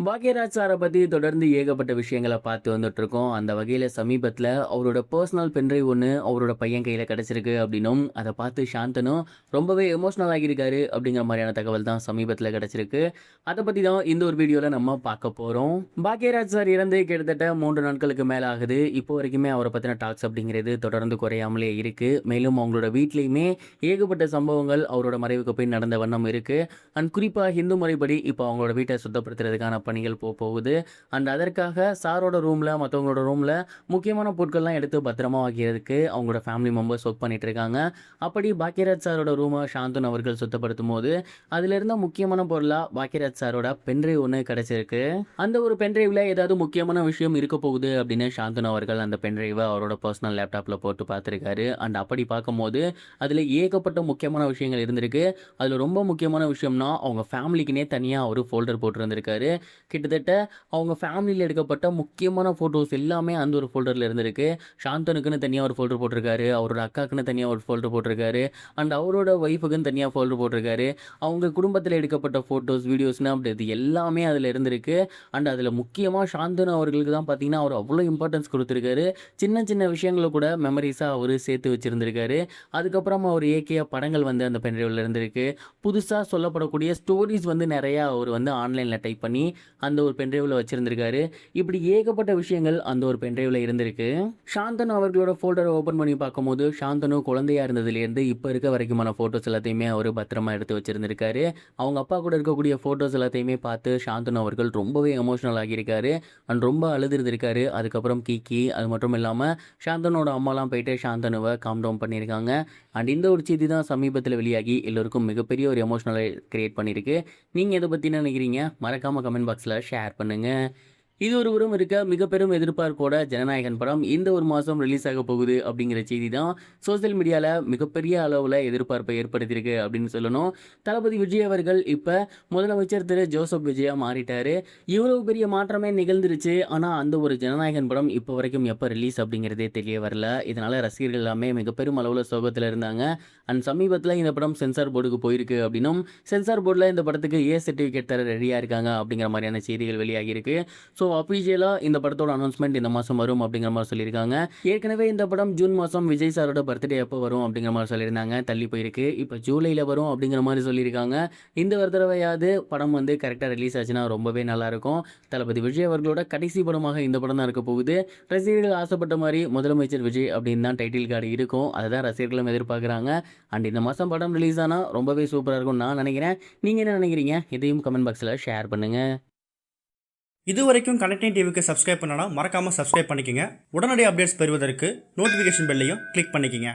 பாக்யராஜ் சாரை பத்தி தொடர்ந்து ஏகப்பட்ட விஷயங்கள பார்த்து வந்துட்டுருக்கோம். அந்த வகையில சமீபத்தில அவரோட பெர்சனல் பென்ட்ரைவ் ஒண்ணு அவரோட பையன் கையில கிடைச்சிருக்கு அப்படின்னும், அத பார்த்து சாந்தனு ரொம்பவே எமோஷனல் ஆகியிருக்காரு அப்படிங்கிற மாரியான தகவல் தான் சமீபத்தில கிடைச்சிருக்கு. அத பத்தி தான் இந்த ஒரு வீடியோல நம்ம பார்க்க போறோம். பாக்யராஜ் சார் இறந்து கிட்டத்தட்ட 3 நாட்களுக்கு மேல ஆகுது. இப்போ வரைக்குமே அவர பத்தின டாக்ஸ் அப்படிங்கிறது தொடர்ந்து குறையாமலே இருக்கு. மேலும் அவங்களோட வீட்லயுமே ஏகப்பட்ட சம்பவங்கள் அவரோட மறைவுக்கு பின் நடந்த வண்ணம் இருக்கு. அண்ட் குறிப்பா ஹிந்து முறைப்படி இப்போ அவங்களோட வீட்ட சுத்தப்படுத்துறதுக்கான பணிகள் போகுது. அண்ட் அதற்காக சாரோட ரூம்ல மற்றவங்களோட ரூம்ல முக்கியமான பொருட்கள்லாம் எடுத்து பத்திரமா வைக்கிறதுக்கு அவங்களோட ஃபேமிலி மெம்பர்ஸ் ஒர்க் பண்ணிட்டு இருக்காங்க. அப்படி பாக்யராஜ் சாரோட ரூமை சாந்தனு அவர்கள் சுத்தப்படுத்தும் போது அதுல இருந்த முக்கியமான பொருளா பாக்யராஜ் சாரோட பென்ட்ரைவ் ஒன்று கிடைச்சிருக்கு. அந்த ஒரு பென்ட்ரைவ்ல ஏதாவது முக்கியமான விஷயம் இருக்க போகுது அப்படின்னு சாந்தனு அவர்கள் அந்த பென்ட்ரைவை அவரோட பர்சனல் லேப்டாப்ல போட்டு பார்த்துருக்காரு. அண்ட் அப்படி பார்க்கும்போது அதுல ஏகப்பட்ட முக்கியமான விஷயங்கள் இருந்திருக்கு. அதுல ரொம்ப முக்கியமான விஷயம்னா அவங்க ஃபேமிலிக்குனே தனியாக ஒரு ஃபோல்டர் போட்டிருந்திருக்காரு. கிட்டத்தட்ட அவங்க ஃபேமிலியில் எடுக்கப்பட்ட முக்கியமான ஃபோட்டோஸ் எல்லாமே அந்த ஒரு ஃபோல்டரில் இருந்திருக்கு. சாந்தனுக்குன்னு தனியாக ஒரு ஃபோல்டர் போட்டிருக்காரு, அவரோட அக்காக்குன்னு தனியாக ஒரு ஃபோல்டர் போட்டிருக்காரு, அண்ட் அவரோட ஒய்ஃபுக்குன்னு தனியாக ஃபோல்டர் போட்டிருக்காரு. அவங்க குடும்பத்தில் எடுக்கப்பட்ட ஃபோட்டோஸ் வீடியோஸ்னு அப்படி இது எல்லாமே அதில் இருந்திருக்கு. அண்ட் அதில் முக்கியமாக சாந்தனு அவர்களுக்கு தான் பார்த்தீங்கன்னா அவர் அவ்வளோ இம்பார்ட்டன்ஸ் கொடுத்துருக்காரு. சின்ன சின்ன விஷயங்களை கூட மெமரிஸாக அவர் சேர்த்து வச்சுருந்துருக்காரு. அதுக்கப்புறம் அவர் ஏகே படங்கள் வந்து அந்த பென்ட்ரைவில் இருந்திருக்கு. புதுசாக சொல்லப்படக்கூடிய ஸ்டோரிஸ் வந்து நிறையா அவர் வந்து ஆன்லைனில் டைப் பண்ணி அந்த ஒரு பென்ட்ரைவில் வச்சிருந்திருக்காரு. இப்படி ஏகப்பட்ட விஷயங்கள் அந்த ஒரு பென்ட்ரைவில் இருந்திருக்கு. சாந்தனு அவர்களோட ஃபோல்டரை ஓப்பன் பண்ணி பார்க்கும்போது சாந்தனு குழந்தையா இருந்ததுலேருந்து இப்போ இருக்க வரைக்குமான ஃபோட்டோஸ் எல்லாத்தையுமே அவர் பத்திரமா எடுத்து வச்சிருந்திருக்காரு. அவங்க அப்பா கூட இருக்கக்கூடிய ஃபோட்டோஸ் எல்லாத்தையுமே பார்த்து சாந்தனு அவர்கள் ரொம்பவே எமோஷனல் ஆகியிருக்காரு. அண்ட் ரொம்ப அழுதுருந்திருக்காரு. அதுக்கப்புறம் கீக்கி அது மட்டும் இல்லாமல் சாந்தனோட அம்மாலாம் போயிட்டு சாந்தனுவை காம் டவுன் பண்ணியிருக்காங்க. அண்ட் இந்த ஒரு செய்தி தான் சமீபத்தில் வெளியாகி எல்லோருக்கும் மிகப்பெரிய ஒரு எமோஷனலை கிரியேட் பண்ணியிருக்கு. நீங்கள் இதை பற்றி என்ன நினைக்கிறீங்க? மறக்காமல் கமெண்ட் பாக்ஸில் ஷேர் பண்ணுங்கள். இது ஒரு புறம் இருக்க மிக பெரும் எதிர்பார்ப்போட ஜனநாயகன் படம் இந்த ஒரு மாதம் ரிலீஸ் ஆக போகுது அப்படிங்கிற செய்தி தான் சோசியல் மீடியாவில் மிகப்பெரிய அளவில் எதிர்பார்ப்பை ஏற்படுத்தியிருக்கு அப்படின்னு சொல்லணும். தளபதி விஜய் அவர்கள் இப்போ முதலமைச்சர் திரு ஜோசப் விஜயா மாறிட்டாரு. இவ்வளவு பெரிய மாற்றமே நிகழ்ந்துருச்சு. ஆனால் அந்த ஒரு ஜனநாயகன் படம் இப்போ வரைக்கும் எப்போ ரிலீஸ் அப்படிங்கிறதே தெரிய வரல. இதனால் ரசிகர்கள் எல்லாமே மிக பெரும் அளவில் சோகத்தில் இருந்தாங்க. அண்ட் சமீபத்தில் இந்த படம் சென்சார் போர்டுக்கு போயிருக்கு அப்படின்னும் சென்சார் போர்டில் இந்த படத்துக்கு சர்டிஃபிகேட் தர ரெடியாக இருக்காங்க அப்படிங்கிற மாதிரியான செய்திகள் வெளியாகியிருக்கு. ஸோ அஃபிஷியலாக இந்த படத்தோட அனௌன்ஸ்மெண்ட் இந்த மாதம் வரும் அப்படிங்கிற மாதிரி சொல்லியிருக்காங்க. ஏற்கனவே இந்த படம் ஜூன் மாதம் விஜய் சாரோட பர்த்டே எப்போ வரும் அப்படிங்கிற மாதிரி சொல்லியிருந்தாங்க. தள்ளி போயிருக்கு. இப்போ ஜூலையில் வரும் அப்படிங்கிற மாதிரி சொல்லியிருக்காங்க. இந்த ஒரு தடவையாவது படம் வந்து கரெக்டாக ரிலீஸ் ஆச்சுன்னா ரொம்பவே நல்லாயிருக்கும். தளபதி விஜய் அவர்களோட கடைசி படமாக இந்த படம் தான் இருக்க போகுது. ரசிகர்கள் ஆசைப்பட்ட மாதிரி முதலமைச்சர் விஜய் அப்படின்னு தான் டைட்டில் கார்டு இருக்கும். அதை தான் ரசிகர்களும் எதிர்பார்க்குறாங்க. அண்ட் இந்த மாதம் படம் ரிலீஸ் ஆனால் ரொம்பவே சூப்பராக இருக்கும் நான் நினைக்கிறேன். நீங்கள் என்ன நினைக்கிறீங்க? இதையும் கமெண்ட் பாக்ஸில் ஷேர் பண்ணுங்கள். இது வரைக்கும் கனெக்டிங் டிவிக்கு சப்ஸ்கிரைப் பண்ணனா மறக்காமல் சப்ஸ்கிரைப் பண்ணிக்கங்க. உடனடி அப்டேட்ஸ் பெறுவதற்கு நோட்டிஃபிகேஷன் பெல்லையும் கிளிக் பண்ணிக்கங்க.